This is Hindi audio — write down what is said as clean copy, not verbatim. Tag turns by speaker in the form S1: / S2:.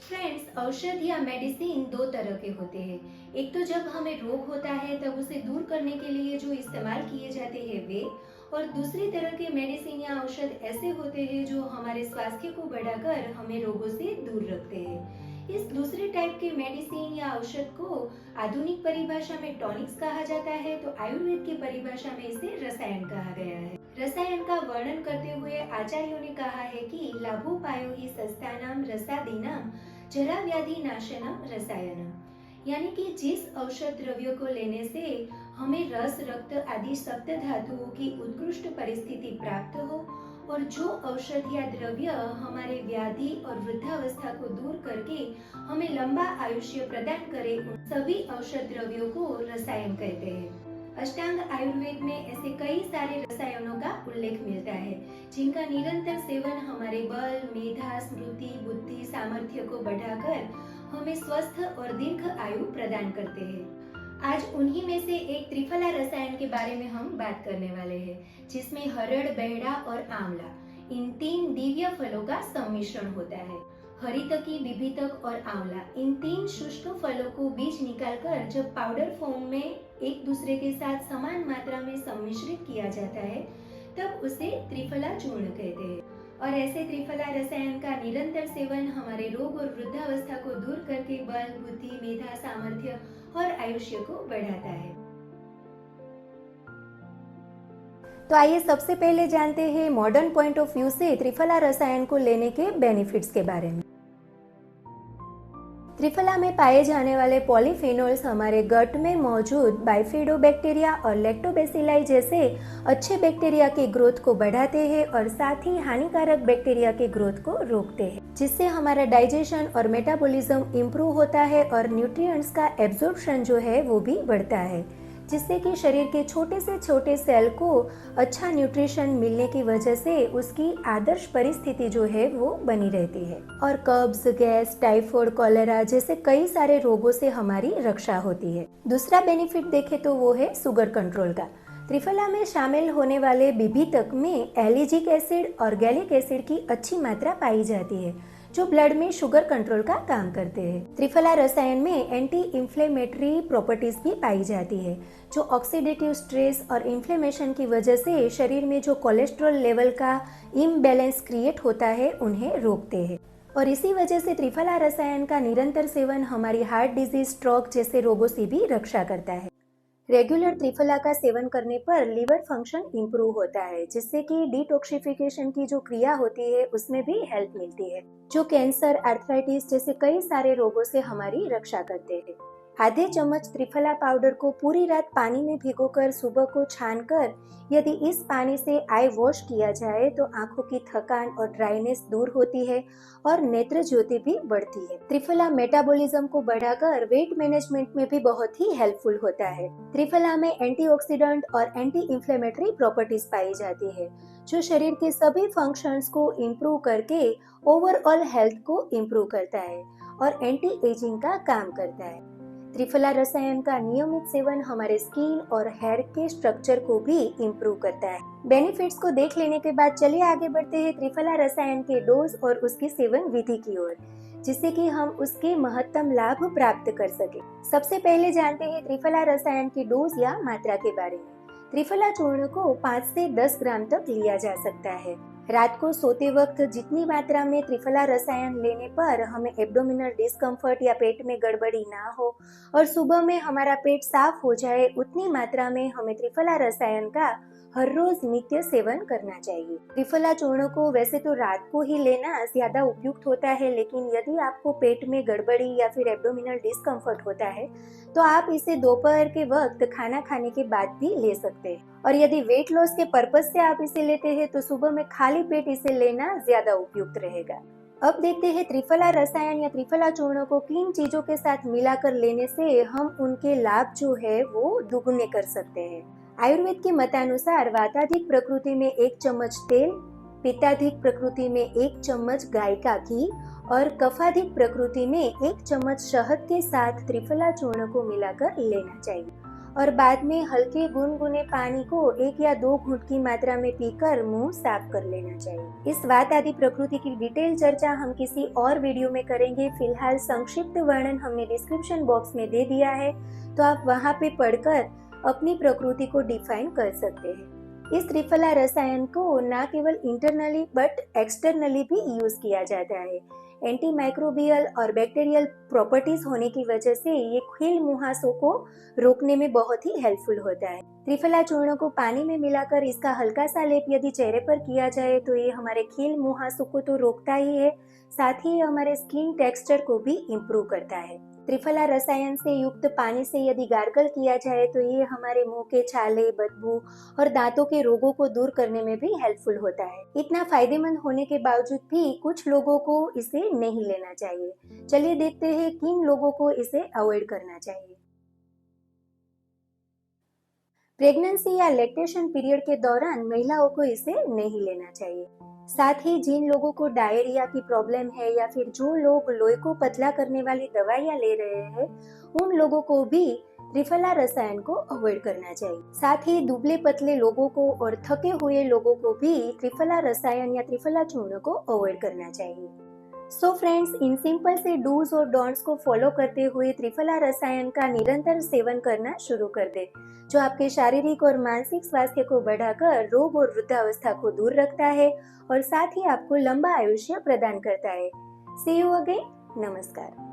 S1: फ्रेंड्स, औषध या मेडिसिन दो तरह के होते हैं। एक तो जब हमें रोग होता है तब उसे दूर करने के लिए जो इस्तेमाल किए जाते हैं वे, और दूसरी तरह के मेडिसिन या औषध ऐसे होते हैं जो हमारे स्वास्थ्य को बढ़ाकर हमें रोगों से दूर रखते हैं। इस दूसरे टाइप के मेडिसिन या औषध को आधुनिक परिभाषा में टॉनिक्स कहा जाता है, तो आयुर्वेद की परिभाषा में इसे रसायन कहा गया है। रसायन का वर्णन करते हुए आचार्यों ने कहा है कि लाभोपायो ही सस्तानाम रसादीनाम जरा व्याधि नाशनम रसायनम, यानी कि जिस औषध द्रव्यों को लेने से हमें रस, रक्त आदि सप्त धातुओं की उत्कृष्ट परिस्थिति प्राप्त हो, और जो औषध या द्रव्य हमारे व्याधि और वृद्धावस्था को दूर करके हमें लंबा आयुष्य प्रदान करे, उन सभी औषध द्रव्यों को रसायन कहते हैं। अष्टांग आयुर्वेद में ऐसे कई सारे रसायनों का उल्लेख मिलता है, जिनका निरंतर सेवन हमारे बल, मेधा, स्मृति, बुद्धि, सामर्थ्य को बढ़ाकर हमें स्वस्थ और दीर्घ आयु प्रदान करते हैं। आज उन्हीं में से एक त्रिफला रसायन के बारे में हम बात करने वाले हैं, जिसमें हरड़, बेहड़ा और आंवला इन तीन दिव्य फलों का सम्मिश्रण होता है। हरितकी, बिभितक और आंवला इन तीन शुष्क फलों को बीज निकालकर जब पाउडर फॉर्म में एक दूसरे के साथ समान मात्रा में सम्मिश्रित किया जाता है, तब उसे त्रिफला चूर्ण कहते हैं। और ऐसे त्रिफला रसायन का निरंतर सेवन हमारे रोग और वृद्धावस्था को दूर करके बल, बुद्धि, मेधा, सामर्थ्य और आयुष्य को बढ़ाता है।
S2: तो आइए सबसे पहले जानते हैं मॉडर्न पॉइंट ऑफ व्यू से त्रिफला रसायन को लेने के बेनिफिट्स के बारे में। त्रिफला में पाए जाने वाले पॉलीफेनोल्स हमारे गट में मौजूद बाइफिडोबैक्टीरिया और लैक्टोबैसिलाई जैसे अच्छे बैक्टीरिया की ग्रोथ को बढ़ाते हैं और साथ ही हानिकारक बैक्टीरिया की ग्रोथ को रोकते हैं, जिससे हमारा डाइजेशन और मेटाबॉलिज्म इम्प्रूव होता है और न्यूट्रिएंट्स का एब्जॉर्प्शन जो है वो भी बढ़ता है, जिससे कि शरीर के छोटे से छोटे सेल को अच्छा न्यूट्रिशन मिलने की वजह से उसकी आदर्श परिस्थिति जो है वो बनी रहती है और कब्ज, गैस, टाइफाइड, कॉलेरा जैसे कई सारे रोगों से हमारी रक्षा होती है। दूसरा बेनिफिट देखें तो वो है शुगर कंट्रोल का। त्रिफला में शामिल होने वाले बिभितक में एलिजिक एसिड और गैलिक एसिड की अच्छी मात्रा पाई जाती है, जो ब्लड में शुगर कंट्रोल का काम करते हैं। त्रिफला रसायन में एंटी इंफ्लेमेटरी प्रॉपर्टीज भी पाई जाती है, जो ऑक्सीडेटिव स्ट्रेस और इन्फ्लेमेशन की वजह से शरीर में जो कोलेस्ट्रॉल लेवल का इम्बैलेंस क्रिएट होता है उन्हें रोकते हैं। और इसी वजह से त्रिफला रसायन का निरंतर सेवन हमारी हार्ट डिजीज, स्ट्रोक जैसे रोगों से भी रक्षा करता है। रेगुलर त्रिफला का सेवन करने पर लिवर फंक्शन इंप्रूव होता है, जिससे कि डिटॉक्सिफिकेशन की जो क्रिया होती है उसमें भी हेल्प मिलती है, जो कैंसर, आर्थराइटिस जैसे कई सारे रोगों से हमारी रक्षा करते हैं। आधे चम्मच त्रिफला पाउडर को पूरी रात पानी में भिगोकर सुबह को छानकर यदि इस पानी से आई वॉश किया जाए तो आंखों की थकान और ड्राइनेस दूर होती है और नेत्र ज्योति भी बढ़ती है। त्रिफला मेटाबॉलिज्म को बढ़ाकर वेट मैनेजमेंट में भी बहुत ही हेल्पफुल होता है। त्रिफला में एंटीऑक्सीडेंट और एंटी इंफ्लेमेटरी प्रॉपर्टीज पाई जाती है, जो शरीर के सभी फंक्शंस को इम्प्रूव करके ओवरऑल हेल्थ को इम्प्रूव करता है और एंटी एजिंग का काम करता है। त्रिफला रसायन का नियमित सेवन हमारे स्किन और हेयर के स्ट्रक्चर को भी इम्प्रूव करता है। बेनिफिट्स को देख लेने के बाद चलिए आगे बढ़ते हैं त्रिफला रसायन के डोज और उसकी सेवन विधि की ओर, जिससे कि हम उसके महत्तम लाभ प्राप्त कर सके। सबसे पहले जानते हैं त्रिफला रसायन की डोज या मात्रा के बारे में। त्रिफला चूर्ण को 5 से 10 ग्राम तक लिया जा सकता है। रात को सोते वक्त जितनी मात्रा में त्रिफला रसायन लेने पर हमें एब्डोमिनल डिस्कम्फर्ट या पेट में गड़बड़ी ना हो और सुबह में हमारा पेट साफ हो जाए, उतनी मात्रा में हमें त्रिफला रसायन का हर रोज नित्य सेवन करना चाहिए। त्रिफला चूर्ण को वैसे तो रात को ही लेना ज्यादा उपयुक्त होता है, लेकिन यदि आपको पेट में गड़बड़ी या फिर एब्डोमिनल डिस्कम्फर्ट होता है तो आप इसे दोपहर के वक्त खाना खाने के बाद भी ले सकते हैं। और यदि वेट लॉस के पर्पज से आप इसे लेते हैं तो सुबह में खाली पेट इसे लेना ज्यादा उपयुक्त रहेगा। अब देखते हैं त्रिफला रसायन या त्रिफला चूर्ण को किन चीजों के साथ मिलाकर लेने से हम उनके लाभ जो है वो दुगुने कर सकते हैं। आयुर्वेद के मतानुसार वाताधिक प्रकृति में 1 चम्मच तेल, पित्ताधिक प्रकृति में 1 चम्मच गाय का घी और कफाधिक प्रकृति में 1 चम्मच शहद के साथ त्रिफला चूर्ण को मिलाकर लेना चाहिए। और बाद में हल्के गुनगुने पानी को 1 या 2 घूंट की मात्रा में पीकर मुंह साफ कर लेना चाहिए। इस वात आदि प्रकृति की डिटेल चर्चा हम किसी और वीडियो में करेंगे। फिलहाल संक्षिप्त वर्णन हमने डिस्क्रिप्शन बॉक्स में दे दिया है, तो आप वहां पे पढ़कर अपनी प्रकृति को डिफाइन कर सकते हैं। इस त्रिफला रसायन को न केवल इंटरनली बट एक्सटर्नली भी यूज किया जाता है। एंटी माइक्रोबियल और बैक्टीरियल प्रॉपर्टीज होने की वजह से ये खील मुहासों को रोकने में बहुत ही हेल्पफुल होता है। त्रिफला चूर्ण को पानी में मिलाकर इसका हल्का सा लेप यदि चेहरे पर किया जाए तो ये हमारे खील मुहासों को तो रोकता ही है, साथ ही हमारे स्किन टेक्सचर को भी इम्प्रूव करता है। त्रिफला रसायन से युक्त पानी से यदि गार्गल किया जाए तो ये हमारे मुंह के छाले, बदबू और दांतों के रोगों को दूर करने में भी हेल्पफुल होता है। इतना फायदेमंद होने के बावजूद भी कुछ लोगों को इसे नहीं लेना चाहिए। चलिए देखते हैं किन लोगों को इसे अवॉइड करना चाहिए। प्रेगनेंसी या लैक्टेशन पीरियड के दौरान महिलाओं को इसे नहीं लेना चाहिए। साथ ही जिन लोगों को डायरिया की प्रॉब्लम है या फिर जो लोग लोही को पतला करने वाली दवाइयां ले रहे हैं, उन लोगों को भी त्रिफला रसायन को अवॉइड करना चाहिए। साथ ही दुबले पतले लोगों को और थके हुए लोगों को भी त्रिफला रसायन या त्रिफला चूर्ण को अवॉइड करना चाहिए। सो फ्रेंड्स, इन सिंपल से डूज और डोंट्स को फॉलो करते हुए त्रिफला रसायन का निरंतर सेवन करना शुरू कर दे, जो आपके शारीरिक और मानसिक स्वास्थ्य को बढ़ाकर रोग और वृद्धावस्था को दूर रखता है और साथ ही आपको लंबा आयुष्य प्रदान करता है। सी यू अगेन। नमस्कार।